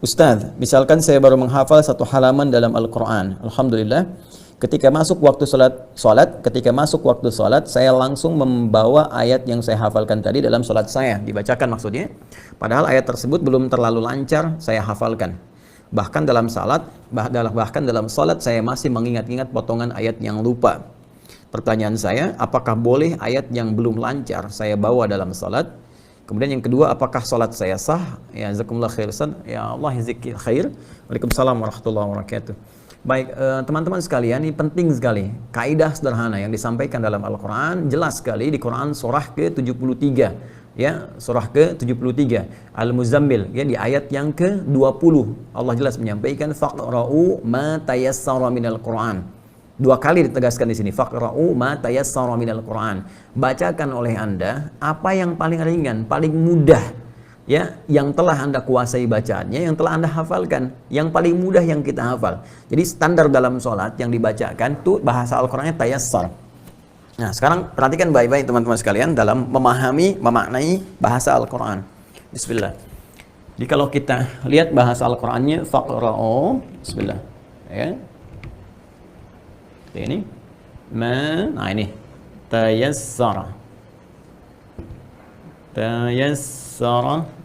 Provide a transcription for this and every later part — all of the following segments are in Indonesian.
Ustadz, misalkan saya baru menghafal satu halaman dalam Al-Quran. Alhamdulillah, ketika masuk waktu ketika masuk waktu sholat, saya langsung membawa ayat yang saya hafalkan tadi dalam sholat saya. Dibacakan maksudnya. Padahal ayat tersebut belum terlalu lancar saya hafalkan. Bahkan dalam sholat saya masih mengingat-ingat potongan ayat yang lupa. Pertanyaan saya, apakah boleh ayat yang belum lancar saya bawa dalam sholat? Kemudian yang kedua, apakah sholat saya sah? Ya, jazakumullah khair. Ya Allah yazikir khair. Waalaikumsalam warahmatullahi wabarakatuh. Baik, teman-teman sekalian, ini penting sekali. Kaidah sederhana yang disampaikan dalam Al-Quran, jelas sekali di Quran surah ke-73. Ya, surah ke-73 Al-Muzammil, ya, di ayat yang ke-20 Allah jelas menyampaikan faqra'u ma tayassara minal Quran. Dua kali ditegaskan di sini, faqra'u ma tayassara minal Quran. Bacakan oleh Anda apa yang paling ringan, paling mudah, ya, yang telah Anda kuasai bacaannya, yang telah Anda hafalkan, yang paling mudah yang kita hafal. Jadi standar dalam sholat yang dibacakan tuh bahasa Al-Qur'annya tayassar. Nah, sekarang perhatikan baik-baik teman-teman sekalian dalam memahami, memaknai bahasa Al-Qur'an. Bismillah. Jadi kalau kita lihat bahasa Al-Qur'annya faqra'u, bismillah, ya. Ini nah ini tayassara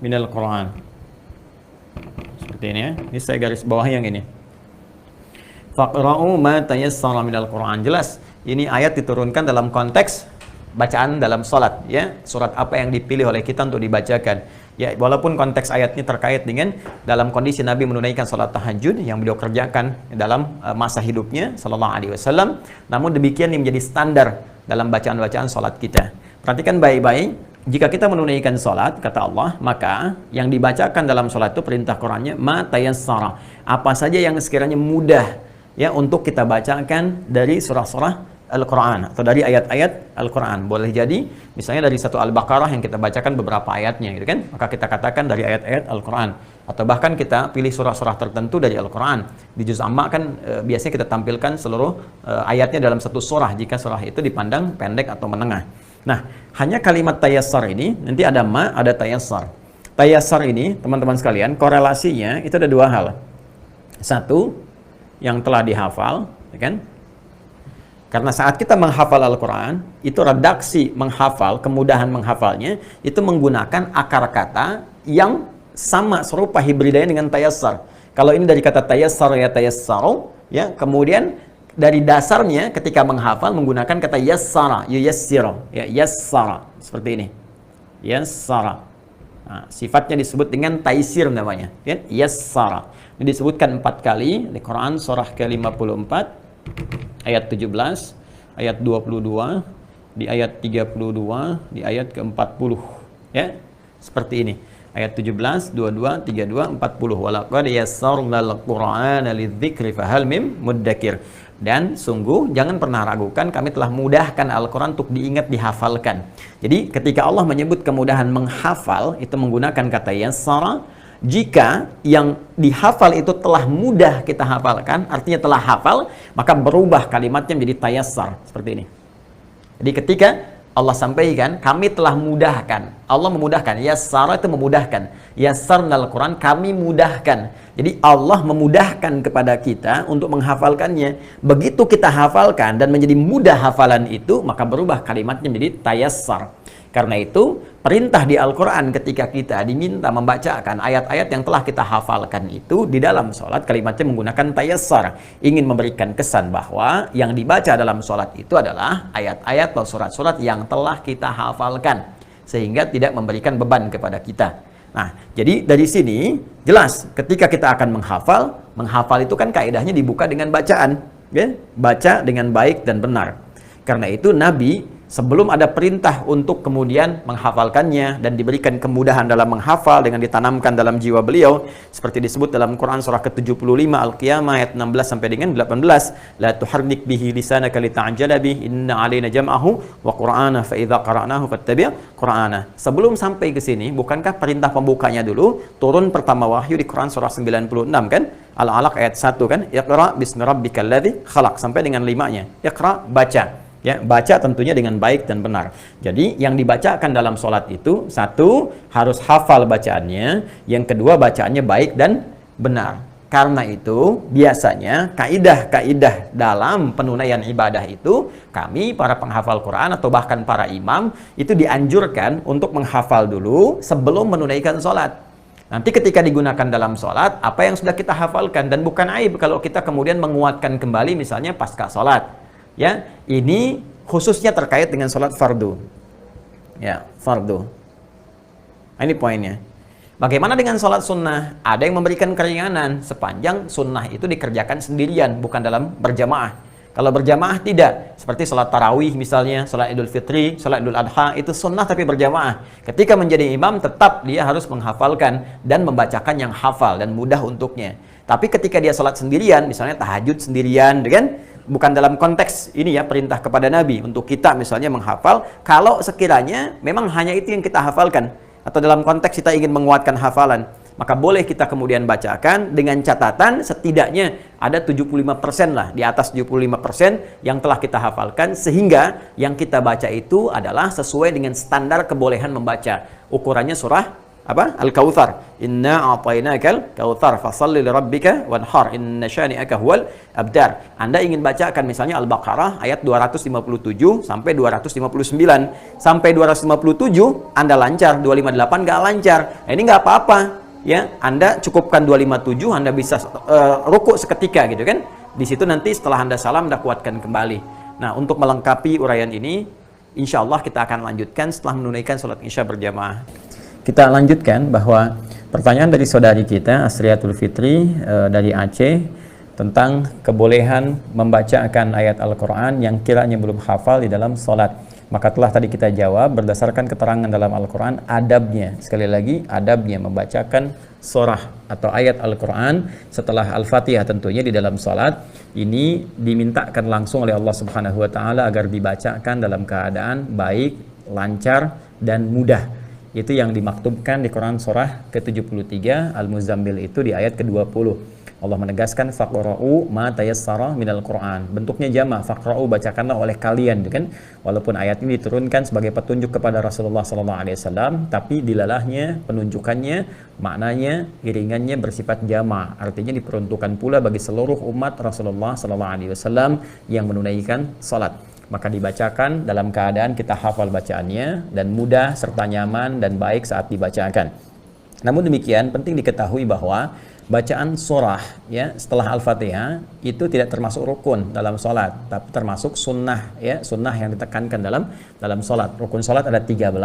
minal Quran, seperti ini ya. Ini saya garis bawah yang ini, faqra'u ma tayassara minal Quran. Jelas ini ayat diturunkan dalam konteks bacaan dalam sholat, ya. Surat apa yang dipilih oleh kita untuk dibacakan, ya, walaupun konteks ayatnya terkait dengan dalam kondisi Nabi menunaikan sholat tahajud yang beliau kerjakan dalam masa hidupnya sallallahu alaihi wasallam, namun demikian ini menjadi standar dalam bacaan-bacaan sholat kita. Perhatikan baik-baik, jika kita menunaikan sholat, kata Allah, maka yang dibacakan dalam sholat itu perintah Qurannya ma tayassara, apa saja yang sekiranya mudah, ya, untuk kita bacakan dari surah-surah Al-Quran atau dari ayat-ayat Al-Quran. Boleh jadi misalnya dari satu Al-Baqarah yang kita bacakan beberapa ayatnya, gitu kan, maka kita katakan dari ayat-ayat Al-Quran, atau bahkan kita pilih surah-surah tertentu dari Al-Quran. Di juz amma kan biasanya kita tampilkan seluruh ayatnya dalam satu surah jika surah itu dipandang pendek atau menengah. Nah, hanya kalimat tayassar ini, nanti ada ma, ada tayassar. Tayassar ini, teman-teman sekalian, korelasinya itu ada dua hal. Satu, yang telah dihafal, ya kan? Karena saat kita menghafal Al-Quran, itu redaksi menghafal, kemudahan menghafalnya, itu menggunakan akar kata yang sama, serupa, hibridanya dengan tayassar. Kalau ini dari kata tayassar, ya tayassaru, ya, kemudian dari dasarnya ketika menghafal menggunakan kata yassara, yuyassiru, ya, yassara, seperti ini. Yassara. Nah, sifatnya disebut dengan taisir namanya, ya, yassara. Ini disebutkan 4 kali di Quran surah ke-54. Ayat 17, ayat 22, di ayat 32, di ayat ke-40, ya, seperti ini. Ayat 17, 22, 32, 40. Walaqad yassarnal Qur'ana lidzikri fahal mim muddakir. Dan sungguh jangan pernah ragukan, kami telah mudahkan Al-Quran untuk diingat, dihafalkan. Jadi ketika Allah menyebut kemudahan menghafal, itu menggunakan kata yassara. Jika yang dihafal itu telah mudah kita hafalkan, artinya telah hafal, maka berubah kalimatnya menjadi tayassar, seperti ini. Jadi ketika Allah sampaikan, kami telah mudahkan, Allah memudahkan, yassara itu memudahkan, yassarnal Quran, kami mudahkan. Jadi Allah memudahkan kepada kita untuk menghafalkannya. Begitu kita hafalkan dan menjadi mudah hafalan itu, maka berubah kalimatnya menjadi tayassar. Karena itu, perintah di Al-Quran ketika kita diminta membacakan ayat-ayat yang telah kita hafalkan itu di dalam sholat, kalimatnya menggunakan tayassar. Ingin memberikan kesan bahwa yang dibaca dalam sholat itu adalah ayat-ayat atau surat-surat yang telah kita hafalkan, sehingga tidak memberikan beban kepada kita. Nah, jadi dari sini jelas ketika kita akan menghafal itu kan kaidahnya dibuka dengan bacaan, ya? Baca dengan baik dan benar. Karena itu Nabi sebelum ada perintah untuk kemudian menghafalkannya dan diberikan kemudahan dalam menghafal dengan ditanamkan dalam jiwa beliau, seperti disebut dalam Quran surah ke-75 Al-Qiyamah ayat 16 sampai dengan 18, la tuharrik bihi lisanaka lita'jala bih inna 'alaina jam'ahu wa qur'ana fa idza qara'nahu fattabi' qur'ana. Sebelum sampai ke sini, bukankah perintah pembukanya dulu turun pertama wahyu di Quran surah 96 kan? Al-Alaq ayat 1 kan? Iqra bismi rabbikal ladzi khalaq sampai dengan 5-nya. Iqra, baca. Ya, baca tentunya dengan baik dan benar. Jadi yang dibacakan dalam sholat itu, satu, harus hafal bacaannya. Yang kedua, bacaannya baik dan benar. Karena itu biasanya kaidah-kaidah dalam penunaian ibadah itu kami para penghafal Quran atau bahkan para imam itu dianjurkan untuk menghafal dulu sebelum menunaikan sholat. Nanti ketika digunakan dalam sholat, apa yang sudah kita hafalkan, dan bukan aib kalau kita kemudian menguatkan kembali misalnya pasca sholat. Ya, ini khususnya terkait dengan sholat fardu. Ya, fardu. Nah, ini poinnya. Bagaimana dengan sholat sunnah? Ada yang memberikan keringanan sepanjang sunnah itu dikerjakan sendirian, bukan dalam berjamaah. Kalau berjamaah tidak, seperti sholat tarawih misalnya, sholat idul fitri, sholat idul adha, itu sunnah tapi berjamaah. Ketika menjadi imam, tetap dia harus menghafalkan dan membacakan yang hafal dan mudah untuknya. Tapi ketika dia sholat sendirian, misalnya tahajud sendirian, kan? Bukan dalam konteks ini ya, perintah kepada Nabi untuk kita misalnya menghafal, kalau sekiranya memang hanya itu yang kita hafalkan, atau dalam konteks kita ingin menguatkan hafalan, maka boleh kita kemudian bacakan dengan catatan setidaknya ada 75% lah, di atas 75% yang telah kita hafalkan, sehingga yang kita baca itu adalah sesuai dengan standar kebolehan membaca. Ukurannya surah apa? Al-Kautsar. Inna a'tainakal kautsar fashalli lirabbika wanhar inna syani'aka huwal abtar. Anda ingin bacakan misalnya Al-Baqarah ayat 257 sampai 259. Sampai 257 Anda lancar, 258 nggak lancar. Nah, ini nggak apa-apa. Ya, Anda cukupkan 257, Anda bisa rukuk seketika gitu kan. Di situ nanti setelah Anda salam, Anda kuatkan kembali. Nah, untuk melengkapi uraian ini, insya Allah kita akan lanjutkan setelah menunaikan sholat isya berjamaah. Kita lanjutkan bahwa pertanyaan dari saudari kita Asriatul Fitri dari Aceh tentang kebolehan membacakan ayat Al-Quran yang kiranya belum hafal di dalam sholat. Maka telah tadi kita jawab berdasarkan keterangan dalam Al-Quran adabnya, sekali lagi adabnya membacakan surah atau ayat Al-Quran setelah Al-Fatihah tentunya di dalam sholat ini dimintakan langsung oleh Allah Subhanahu Wa Taala agar dibacakan dalam keadaan baik, lancar dan mudah. Itu yang dimaktubkan di Quran surah ke-73 Al-Muzammil itu di ayat ke-20. Allah menegaskan faqra'u ma tayassara minal Quran. Bentuknya jamak, faqra'u bacakanlah oleh kalian, kan? Walaupun ayat ini diturunkan sebagai petunjuk kepada Rasulullah SAW, tapi dilalahnya, penunjukannya, maknanya, iringannya bersifat jamak. Artinya diperuntukkan pula bagi seluruh umat Rasulullah SAW yang menunaikan salat. Maka dibacakan dalam keadaan kita hafal bacaannya dan mudah serta nyaman dan baik saat dibacakan. Namun demikian penting diketahui bahwa bacaan surah ya setelah Al-Fatihah itu tidak termasuk rukun dalam sholat, tapi termasuk sunnah ya, sunnah yang ditekankan dalam sholat. Rukun sholat ada 13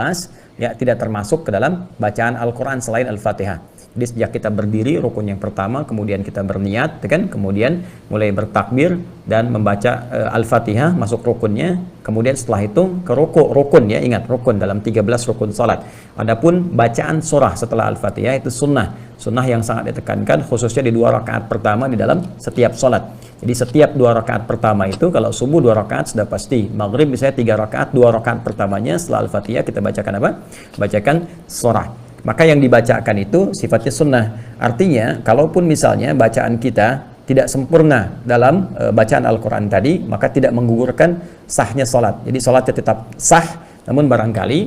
ya, tidak termasuk ke dalam bacaan Al-Quran selain Al-Fatihah. Jadi sejak kita berdiri rukun yang pertama, kemudian kita berniat, kan? Kemudian mulai bertakbir dan membaca Al-Fatihah masuk rukunnya. Kemudian setelah itu ke rukun ya, ingat rukun dalam 13 rukun salat. Adapun bacaan surah setelah Al-Fatihah itu sunnah yang sangat ditekankan khususnya di 2 rakaat pertama di dalam setiap salat. Jadi setiap 2 rakaat pertama itu kalau subuh 2 rakaat sudah pasti. Maghrib misalnya 3 rakaat, 2 rakaat pertamanya setelah Al-Fatihah kita bacakan apa? Bacakan surah. Maka yang dibacakan itu sifatnya sunnah. Artinya, kalaupun misalnya bacaan kita tidak sempurna dalam bacaan Al-Quran tadi, maka tidak menggugurkan sahnya sholat. Jadi sholatnya tetap sah, namun barangkali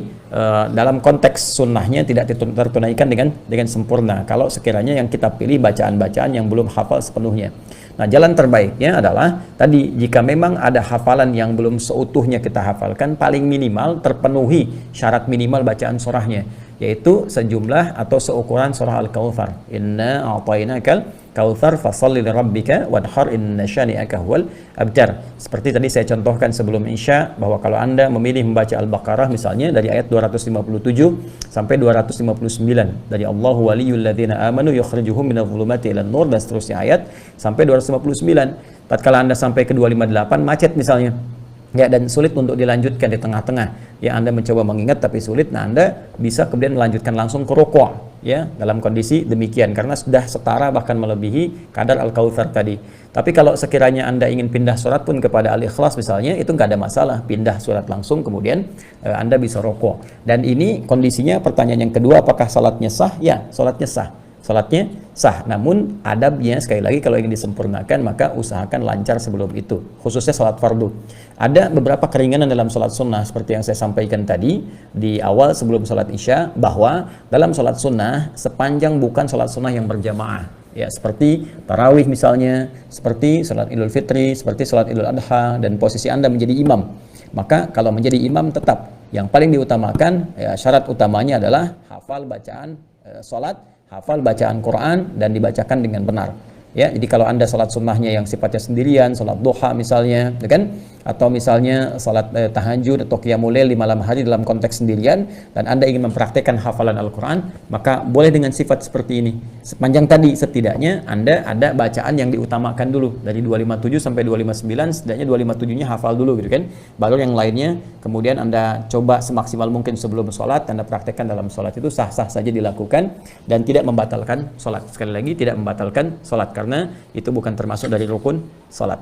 dalam konteks sunnahnya tidak tertunaikan dengan sempurna. Kalau sekiranya yang kita pilih bacaan-bacaan yang belum hafal sepenuhnya. Nah, jalan terbaiknya adalah tadi jika memang ada hafalan yang belum seutuhnya kita hafalkan, paling minimal terpenuhi syarat minimal bacaan surahnya, yaitu sejumlah atau seukuran surah Al-Kautsar. Inna a'tainakal kautsar fashalli lirabbika wanhar inna syani'aka huwal abtar. Seperti tadi saya contohkan sebelum Isya bahwa kalau Anda memilih membaca Al-Baqarah misalnya dari ayat 257 sampai 259 dari Allahu waliyul ladzina amanu yukhrijuhum minadh dhulumati ilan nur dan seterusnya ayat sampai 259. Tatkala Anda sampai ke 258 macet misalnya, ya, dan sulit untuk dilanjutkan di tengah-tengah, ya, Anda mencoba mengingat tapi sulit, nah Anda bisa kemudian melanjutkan langsung ke rukuk ya dalam kondisi demikian karena sudah setara bahkan melebihi kadar Al-Kautsar tadi. Tapi kalau sekiranya Anda ingin pindah surat pun kepada Al-Ikhlas misalnya, itu nggak ada masalah, pindah surat langsung kemudian Anda bisa rukuk. Dan ini kondisinya pertanyaan yang kedua, apakah salatnya sah? Ya, salatnya sah. Salatnya sah, namun adabnya sekali lagi kalau ingin disempurnakan maka usahakan lancar sebelum itu, khususnya salat fardu. Ada beberapa keringanan dalam salat sunnah seperti yang saya sampaikan tadi di awal sebelum salat isya, bahwa dalam salat sunnah sepanjang bukan salat sunnah yang berjamaah ya, seperti tarawih misalnya, seperti salat Idul Fitri, seperti salat Idul Adha, dan posisi Anda menjadi imam. Maka kalau menjadi imam tetap yang paling diutamakan, ya, syarat utamanya adalah hafal bacaan salat, hafal bacaan Quran, dan dibacakan dengan benar. Ya, jadi kalau Anda salat sunnahnya yang sifatnya sendirian, salat duha misalnya, ya kan? Atau misalnya salat tahajud atau qiyamul lail di malam hari dalam konteks sendirian, dan Anda ingin mempraktekkan hafalan Al-Quran, maka boleh dengan sifat seperti ini. Sepanjang tadi setidaknya Anda ada bacaan yang diutamakan dulu dari 257 sampai 259, setidaknya 257-nya hafal dulu gitu kan. Baru yang lainnya kemudian Anda coba semaksimal mungkin sebelum sholat, Anda praktekkan dalam sholat, itu sah-sah saja dilakukan dan tidak membatalkan sholat. Sekali lagi, tidak membatalkan sholat karena itu bukan termasuk dari rukun sholat.